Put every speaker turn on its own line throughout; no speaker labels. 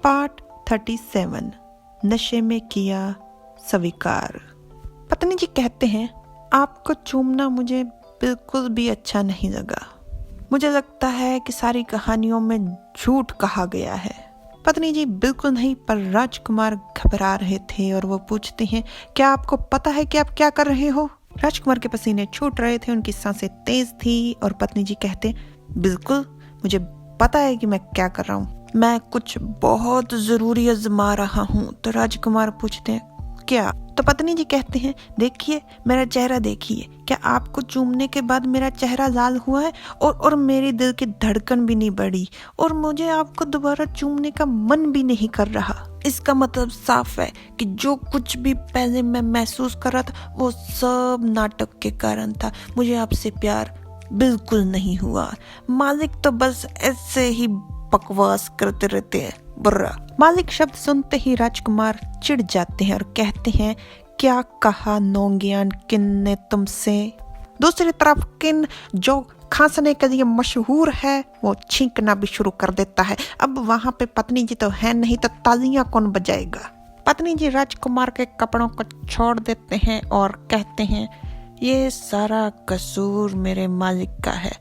Part 37 नशे में किया स्वीकार। पत्नी जी कहते हैं, आपको चूमना मुझे बिल्कुल भी अच्छा नहीं लगा। मुझे लगता है कि सारी कहानियों में झूठ कहा गया है। पत्नी जी बिल्कुल नहीं, पर राजकुमार घबरा रहे थे और वो पूछते हैं, क्या आपको पता है कि आप क्या कर रहे हो? राजकुमार के पसीने छूट रहे थे, उनकी सांसें तेज थी और पत्नी जी कहते, बिल्कुल मुझे पता है कि मैं क्या कर रहा हूँ। मैं कुछ बहुत जरूरी आजमा रहा हूँ। तो राजकुमार पूछते हैं, क्या? तो पत्नी जी कहते हैं, देखिए मेरा चेहरा देखिए, क्या आपको चूमने के बाद मेरा चेहरा लाल हुआ है और मेरे दिल की धड़कन भी नहीं बढ़ी और मुझे आपको दोबारा चूमने का मन भी नहीं कर रहा। इसका मतलब साफ है कि जो कुछ भी पहले मैं महसूस कर रहा था वो सब नाटक के कारण था। मुझे आपसे प्यार बिल्कुल नहीं हुआ। मालिक तो बस ऐसे ही बकवास करते रहते हैं, बुर्रा। मालिक शब्द सुनते ही राजकुमार चिढ़ जाते हैं और कहते हैं, क्या कहा नौज्ञान किन ने तुमसे? दूसरी तरफ किन, जो खांसने के लिए मशहूर है, वो छींकना भी शुरू कर देता है। अब वहां पे पत्नी जी तो है नहीं, तो तालियां कौन बजाएगा? पत्नी जी राजकुमार के कपड़ों को छोड़ देते हैं और कहते हैं, ये सारा कसूर मेरे मालिक का है।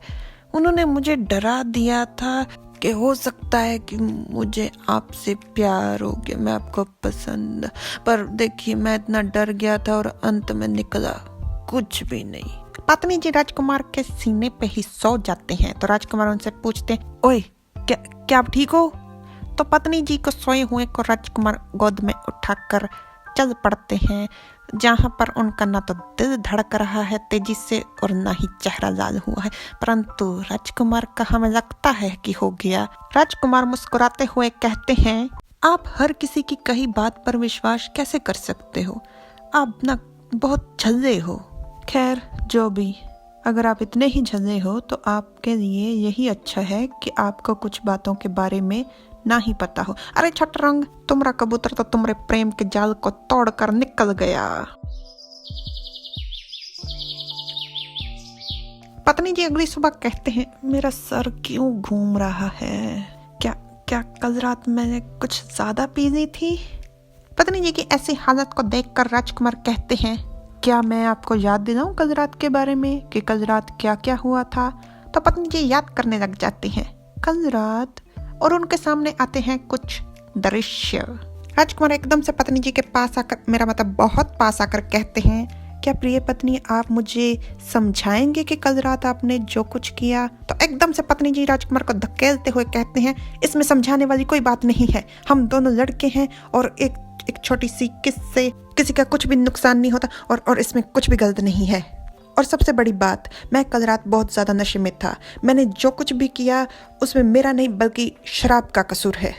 उन्होंने मुझे डरा दिया था कि हो सकता है कि मुझे आपसे प्यार हो गया, मैं आपको पसंद, पर देखिए मैं इतना डर गया था और अंत में निकला कुछ भी नहीं। पत्नी जी राजकुमार के सीने पे ही सो जाते हैं। तो राजकुमार उनसे पूछते हैं, ओए क्या आप ठीक हो? तो पत्नी जी को सोए हुए को राजकुमार गोद में उठाकर चल पड़ते हैं, जहां पर उनका ना तो दिल धड़क रहा है तेजी से और ना ही चेहरा लाल हुआ है। परंतु राजकुमार का हमें लगता है कि हो गया। राजकुमार मुस्कुराते हुए कहते हैं, आप हर किसी की कही बात पर विश्वास कैसे कर सकते हो? आप ना बहुत झल्ले हो। खैर जो भी, अगर आप इतने ही झल्ले हो तो आपके लिए यही अच्छा है कि आपको कुछ बातों के बारे में ना ही पता हो। अरे छटरंग, तुम्हारा कबूतर तो तुम्हारे प्रेम के जाल को तोड़कर निकल गया। पत्नी जी अगली सुबह कहते हैं, मेरा सर क्यों घूम रहा है? क्या कल रात मैंने कुछ ज्यादा पी ली थी? पत्नी जी की ऐसी हालत को देखकर राजकुमार कहते हैं, क्या मैं आपको याद दिलाऊं कल रात के बारे में कि कल रात क्या क्या हुआ था? तो पत्नी जी याद करने लग जाती हैं कल रात, और उनके सामने आते हैं कुछ दृश्य। राजकुमार एकदम से पत्नी जी के पास आकर, मेरा मतलब बहुत पास आकर कहते हैं, क्या प्रिय पत्नी आप मुझे समझाएंगे कि कल रात आपने जो कुछ किया? तो एकदम से पत्नी जी राजकुमार को धकेलते हुए कहते हैं, इसमें समझाने वाली कोई बात नहीं है। हम दोनों लड़के हैं और एक छोटी सी किस से किसी का कुछ भी नुकसान नहीं होता और इसमें कुछ भी गलत नहीं है। और सबसे बड़ी बात, मैं कल रात बहुत ज्यादा नशे में था। मैंने जो कुछ भी किया उसमें मेरा नहीं बल्कि शराब का कसूर है।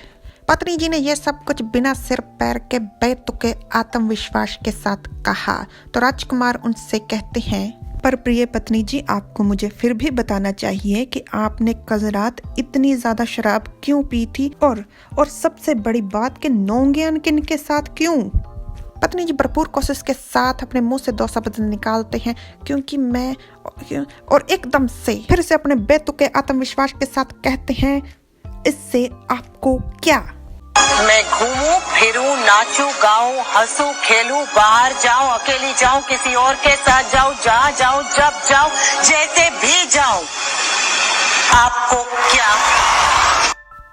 पत्नी जी ने यह सब कुछ बिना सिर पैर के बेतुके आत्मविश्वास के साथ कहा। तो राजकुमार उनसे कहते हैं, पर प्रिय पत्नी जी आपको मुझे फिर भी बताना चाहिए कि आपने कल रात इतनी ज्यादा शराब क्यों पी थी और सबसे बड़ी बात कि नौज्ञान किन के साथ क्यों? पत्नी जी भरपूर कोशिश के साथ अपने मुंह से दो शब्द निकालते हैं, क्योंकि मैं, और एकदम से फिर से अपने बेतुके आत्मविश्वास के साथ कहते हैं, इससे आपको क्या?
मैं घूमूं फिरूं नाचूं गाऊं हंसूं खेलूं, बाहर जाऊं अकेली जाऊं किसी और के साथ जाऊं, जहाँ जाऊं जब जाऊं जैसे भी जाऊं, आपको क्या?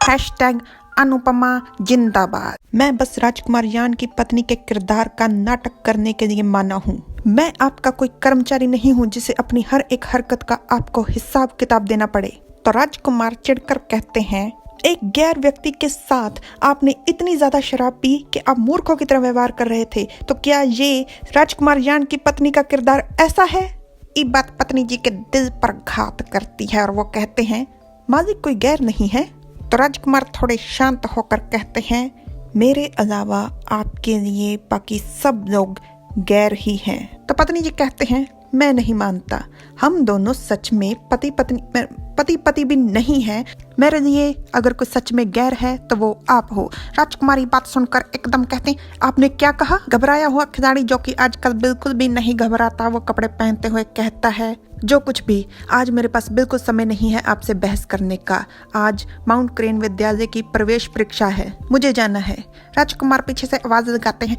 हैशटैग अनुपमा जिंदाबाद। मैं बस राजकुमार यान की पत्नी के किरदार का नाटक करने के लिए माना हूँ। मैं आपका कोई कर्मचारी नहीं हूँ जिसे अपनी हर एक हरकत का आपको हिसाब किताब देना पड़े। तो राजकुमार चिढ़कर कहते हैं, एक गैर व्यक्ति के साथ आपने इतनी ज्यादा शराब पी कि आप मूर्खों की तरह व्यवहार कर रहे थे। तो क्या ये राजकुमार यान की पत्नी का किरदार ऐसा है? ये बात पत्नी जी के दिल पर घात करती है और वो कहते हैं, मालिक कोई गैर नहीं है। तो राजकुमार थोड़े शांत होकर कहते हैं, मेरे अलावा आपके लिए बाकी सब लोग गैर ही हैं। तो पत्नी जी कहते हैं, मैं नहीं मानता, हम दोनों सच में पति भी नहीं है। मेरे लिए अगर कोई सच में गैर है तो वो आप हो। राजकुमारी बात सुनकर एकदम कहते हैं, आपने क्या कहा? घबराया हुआ खिलाड़ी जो कि आजकल बिल्कुल भी नहीं घबराता, वो कपड़े पहनते हुए कहता है, जो कुछ भी, आज मेरे पास बिल्कुल समय नहीं है आपसे बहस करने का। आज माउंट क्रेन विद्यालय की प्रवेश परीक्षा है, मुझे जाना है। राजकुमार पीछे से आवाज लगाते हैं।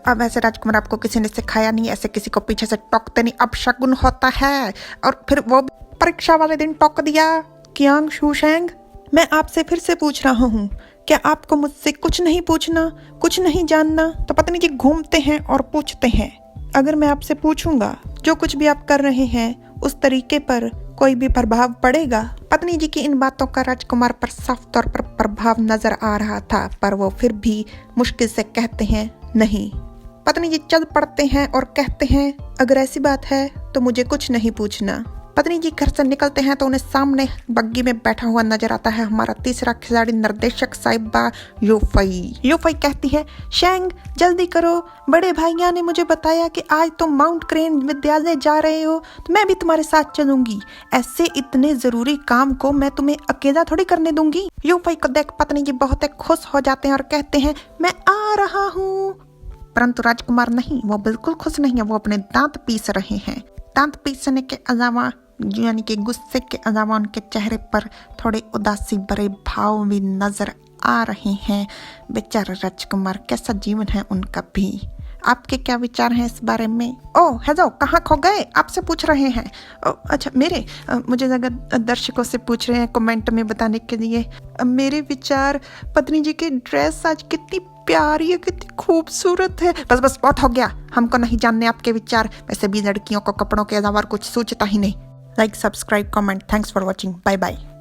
अब ऐसे राजकुमार आपको किसी ने सिखाया नहीं, ऐसे किसी को पीछे से टोकते नहीं, अब शगुन होता है। और फिर वो परीक्षा वाले दिन टोक दिया। कियांग शूशेंग, मैं आपसे फिर से पूछ रहा हूँ, क्या आपको मुझसे कुछ नहीं पूछना, कुछ नहीं जानना? तो पत्नी जी घूमते हैं और पूछते हैं। अगर मैं आपसे पूछूंगा जो कुछ भी आप कर रहे हैं उस तरीके पर कोई भी प्रभाव पड़ेगा? पत्नी जी की इन बातों का राजकुमार पर साफ तौर पर प्रभाव नजर आ रहा था, पर वो फिर भी मुश्किल से कहते हैं नहीं। पत्नी जी चल पड़ते हैं और कहते हैं, अगर ऐसी बात है तो मुझे कुछ नहीं पूछना। पत्नी जी घर से निकलते हैं तो उन्हें सामने बग्गी में बैठा हुआ नजर आता है हमारा तीसरा खिलाड़ी, निर्देशक साहिबा यूफई। यूफई कहती है, शेंग जल्दी करो, बड़े भाइया ने मुझे बताया कि आज तुम माउंट क्रेन विद्यालय जा रहे हो, तो मैं भी तुम्हारे साथ चलूंगी। ऐसे इतने जरूरी काम को मैं तुम्हें अकेला थोड़ी करने दूंगी। यूफई को देख पत्नी जी बहुत खुश हो जाते हैं और कहते हैं, मैं आ रहा हूँ। परंतु राजकुमार नहीं, वो बिल्कुल खुश नहीं है। वो अपने दांत पीस रहे हैं। दांत पीसने के अलावा, यानी कि गुस्से के अलावा, उनके चेहरे पर थोड़े उदासी भरे भाव भी नजर आ रहे हैं। बेचारा राजकुमार, कैसा जीवन है उनका भी। आपके क्या विचार हैं इस बारे में? ओह हेलो, कहाँ खो गए? आपसे पूछ रहे हैं। अच्छा मेरे, मुझे लगा दर्शकों से पूछ रहे हैं कमेंट में बताने के लिए। मेरे विचार, पत्नी जी की ड्रेस आज कितनी प्यारी है, कितनी खूबसूरत है। बस बस बहुत हो गया, हमको नहीं जानने आपके विचार। वैसे भी लड़कियों को कपड़ों के अलावा कुछ सोचता ही नहीं। Like, subscribe, comment. Thanks for watching. Bye bye.